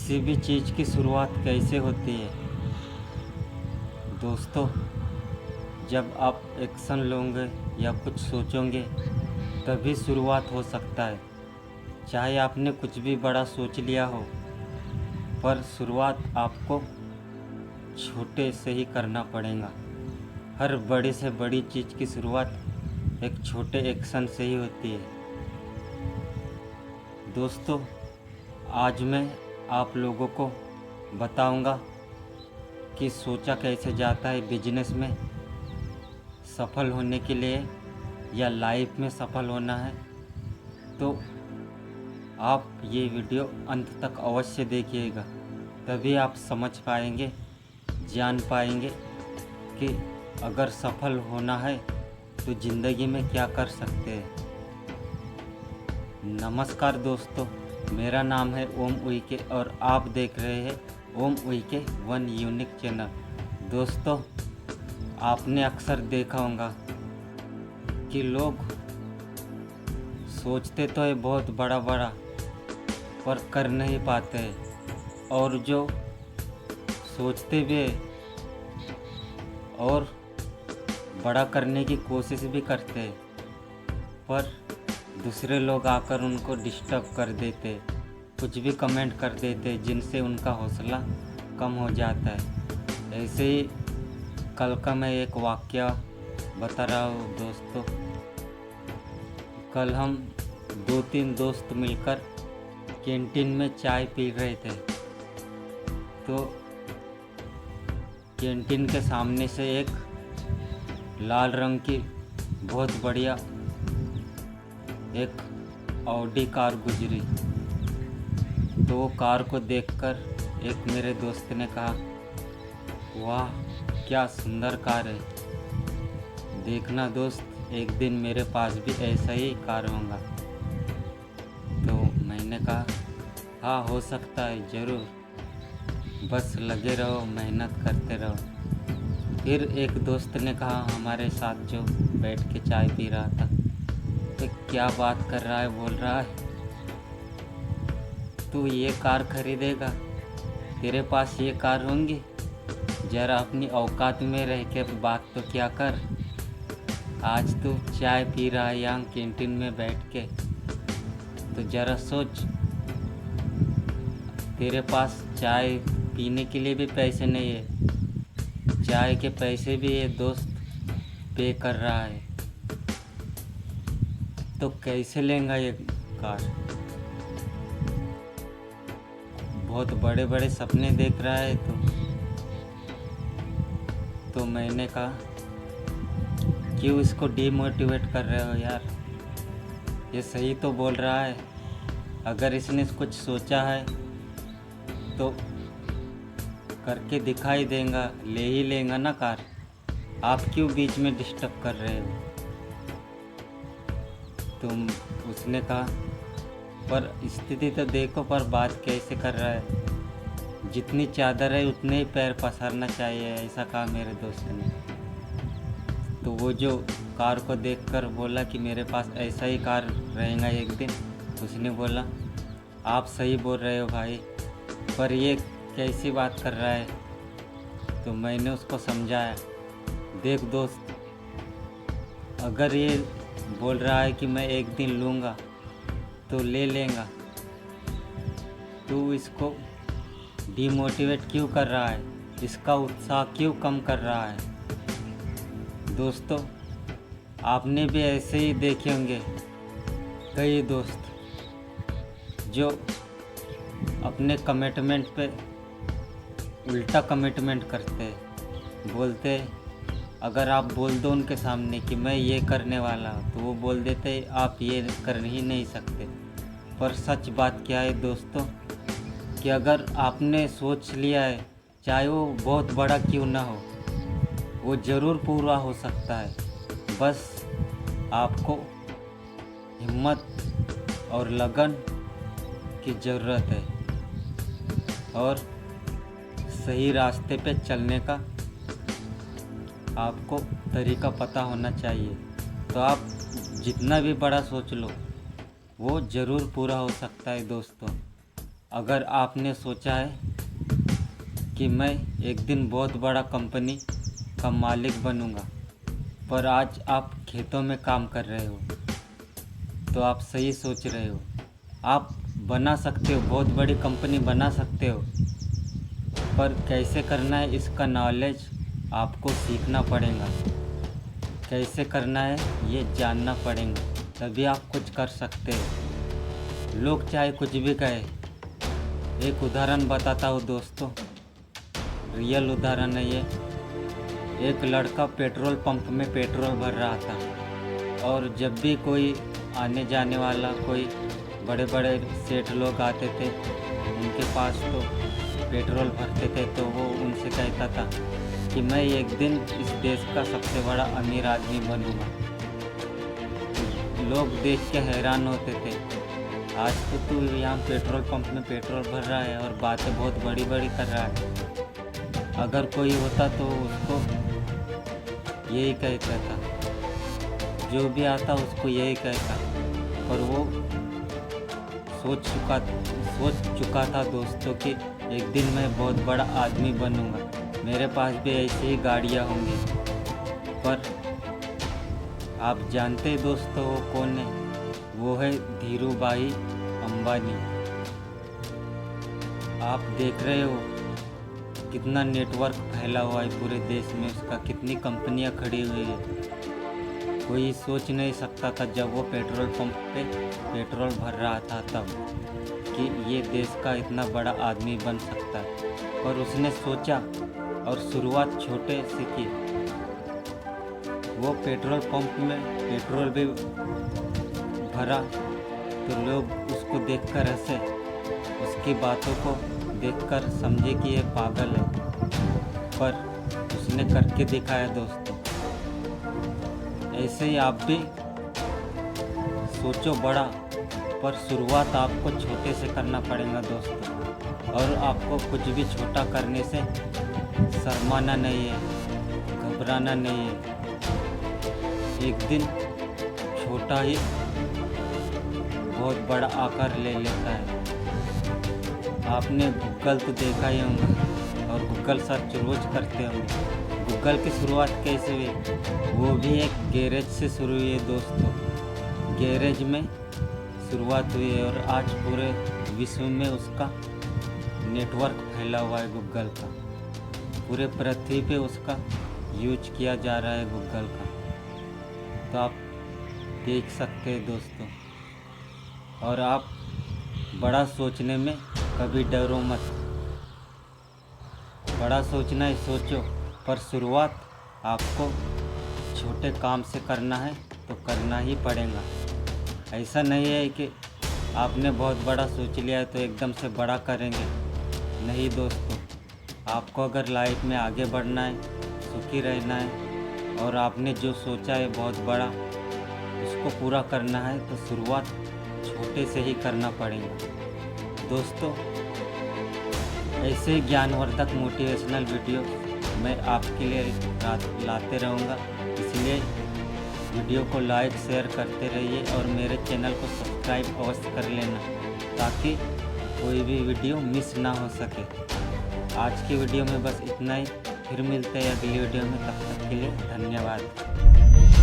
किसी भी चीज़ की शुरुआत कैसे होती है दोस्तों? जब आप एक्शन लोगे या कुछ सोचोगे तभी शुरुआत हो सकता है। चाहे आपने कुछ भी बड़ा सोच लिया हो, पर शुरुआत आपको छोटे से ही करना पड़ेगा। हर बड़ी से बड़ी चीज़ की शुरुआत एक छोटे एक्शन से ही होती है। दोस्तों, आज मैं आप लोगों को बताऊंगा कि सोचा कैसे जाता है बिजनेस में सफल होने के लिए या लाइफ में सफल होना है। तो आप ये वीडियो अंत तक अवश्य देखिएगा, तभी आप समझ पाएंगे, जान पाएंगे कि अगर सफल होना है तो ज़िंदगी में क्या कर सकते हैं। नमस्कार दोस्तों, मेरा नाम है ओम उइके और आप देख रहे हैं ओम उइके वन यूनिक चैनल। दोस्तों, आपने अक्सर देखा होगा कि लोग सोचते तो है बहुत बड़ा बड़ा, पर कर नहीं पाते हैं, और जो सोचते भी है और बड़ा करने की कोशिश भी करते हैं, पर दूसरे लोग आकर उनको डिस्टर्ब कर देते, कुछ भी कमेंट कर देते जिनसे उनका हौसला कम हो जाता है। ऐसे ही कल का मैं एक वाक़या बता रहा हूँ दोस्तों। कल हम 2-3 दोस्त मिलकर कैंटीन में चाय पी रहे थे, तो कैंटीन के सामने से एक लाल रंग की बहुत बढ़िया एक ऑडी कार गुजरी। तो वो कार को देखकर एक मेरे दोस्त ने कहा, वाह क्या सुंदर कार है, देखना दोस्त, एक दिन मेरे पास भी ऐसा ही कार होगा। तो मैंने कहा, हाँ हो सकता है, ज़रूर, बस लगे रहो, मेहनत करते रहो। फिर एक दोस्त ने कहा, हमारे साथ जो बैठ के चाय पी रहा था, तो क्या बात कर रहा है, बोल रहा है तू ये कार खरीदेगा, तेरे पास ये कार होंगी, ज़रा अपनी औकात में रह के बात तो क्या कर। आज तू चाय पी रहा है यहाँ कैंटीन में बैठ के, तो ज़रा सोच, तेरे पास चाय पीने के लिए भी पैसे नहीं है, चाय के पैसे भी ये दोस्त पे कर रहा है, तो कैसे लेगा ये कार। बहुत बड़े बड़े सपने देख रहा है तो मैंने कहा, क्यों इसको डीमोटिवेट कर रहे हो यार, ये सही तो बोल रहा है, अगर इसने कुछ सोचा है तो करके दिखाई देगा, ले ही लेगा ना कार, आप क्यों बीच में डिस्टर्ब कर रहे हो। तुम उसने कहा, पर स्थिति तो देखो, पर बात कैसे कर रहा है, जितनी चादर है उतने ही पैर पसारना चाहिए, ऐसा कहा मेरे दोस्त ने। तो वो जो कार को देखकर बोला कि मेरे पास ऐसा ही कार रहेगा एक दिन, उसने बोला, आप सही बोल रहे हो भाई, पर ये कैसी बात कर रहा है। तो मैंने उसको समझाया, देख दोस्त, अगर ये बोल रहा है कि मैं एक दिन लूँगा तो ले लेगा, तू इसको डीमोटिवेट क्यों कर रहा है, इसका उत्साह क्यों कम कर रहा है। दोस्तों, आपने भी ऐसे ही देखे होंगे कई दोस्त जो अपने कमिटमेंट पे उल्टा कमिटमेंट करते, बोलते, अगर आप बोल दो उनके सामने कि मैं ये करने वाला हूँ, तो वो बोल देते आप ये कर ही नहीं सकते। पर सच बात क्या है दोस्तों, कि अगर आपने सोच लिया है, चाहे वो बहुत बड़ा क्यों ना हो, वो ज़रूर पूरा हो सकता है। बस आपको हिम्मत और लगन की ज़रूरत है और सही रास्ते पे चलने का आपको तरीका पता होना चाहिए। तो आप जितना भी बड़ा सोच लो, वो ज़रूर पूरा हो सकता है दोस्तों। अगर आपने सोचा है कि मैं एक दिन बहुत बड़ा कंपनी का मालिक बनूंगा, पर आज आप खेतों में काम कर रहे हो, तो आप सही सोच रहे हो। आप बना सकते हो, बहुत बड़ी कंपनी बना सकते हो, पर कैसे करना है इसका नॉलेज आपको सीखना पड़ेगा। कैसे करना है ये जानना पड़ेगा, तभी आप कुछ कर सकते हो। लोग चाहे कुछ भी कहे। एक उदाहरण बताता हूँ दोस्तों, रियल उदाहरण है ये। एक लड़का पेट्रोल पंप में पेट्रोल भर रहा था, और जब भी कोई आने जाने वाला, कोई बड़े बड़े सेठ लोग आते थे उनके पास, तो पेट्रोल भरते थे, तो वो उनसे कहता था कि मैं एक दिन इस देश का सबसे बड़ा अमीर आदमी बनूंगा। लोग देख के हैरान होते थे, आज तो तू यहाँ पेट्रोल पंप में पेट्रोल भर रहा है और बातें बहुत बड़ी बड़ी कर रहा है। अगर कोई होता तो उसको यही कहता था, जो भी आता उसको यही कहता, पर वो सोच चुका था दोस्तों कि एक दिन मैं बहुत बड़ा आदमी बनूंगा, मेरे पास भी ऐसी ही गाड़ियाँ होंगी। पर आप जानते दोस्तों वो कौन है? वो है धीरू भाई अंबानी। आप देख रहे हो कितना नेटवर्क फैला हुआ है पूरे देश में उसका, कितनी कंपनियां खड़ी हुई है। कोई सोच नहीं सकता था जब वो पेट्रोल पंप पे पेट्रोल भर रहा था तब, कि ये देश का इतना बड़ा आदमी बन सकता है। पर उसने सोचा और शुरुआत छोटे से की। वो पेट्रोल पंप में पेट्रोल भी भरा तो लोग उसको देखकर हंसे, उसकी बातों को देखकर समझे कि ये पागल है, पर उसने करके दिखाया दोस्तों। ऐसे ही आप भी सोचो बड़ा, पर शुरुआत आपको छोटे से करना पड़ेगा दोस्तों। और आपको कुछ भी छोटा करने से शर्माना नहीं है, घबराना नहीं है। एक दिन छोटा ही बहुत बड़ा आकार ले लेता है। आपने गूगल तो देखा ही होगा और गूगल सर्च रोज करते होंगे। गूगल की शुरुआत कैसे हुई? वो भी एक गैरेज से शुरू हुई है दोस्तों। गैरेज में शुरुआत हुई है और आज पूरे विश्व में उसका नेटवर्क फैला हुआ है गूगल का। पूरे पृथ्वी पे उसका यूज किया जा रहा है गूगल का। तो आप देख सकते हैं दोस्तों। और आप बड़ा सोचने में कभी डरो मत। बड़ा सोचना है सोचो, पर शुरुआत आपको छोटे काम से करना है तो करना ही पड़ेगा। ऐसा नहीं है कि आपने बहुत बड़ा सोच लिया है तो एकदम से बड़ा करेंगे। नहीं दोस्तों, आपको अगर लाइफ में आगे बढ़ना है, सुखी रहना है, और आपने जो सोचा है बहुत बड़ा उसको पूरा करना है, तो शुरुआत छोटे से ही करना पड़ेगा दोस्तों। ऐसे ज्ञानवर्धक मोटिवेशनल वीडियो मैं आपके लिए लाते रहूँगा, इसलिए वीडियो को लाइक शेयर करते रहिए और मेरे चैनल को सब्सक्राइब अवश्य कर लेना, ताकि कोई भी वीडियो मिस ना हो सके। आज की वीडियो में बस इतना ही, फिर मिलते हैं अगली वीडियो में। तब तक के लिए धन्यवाद।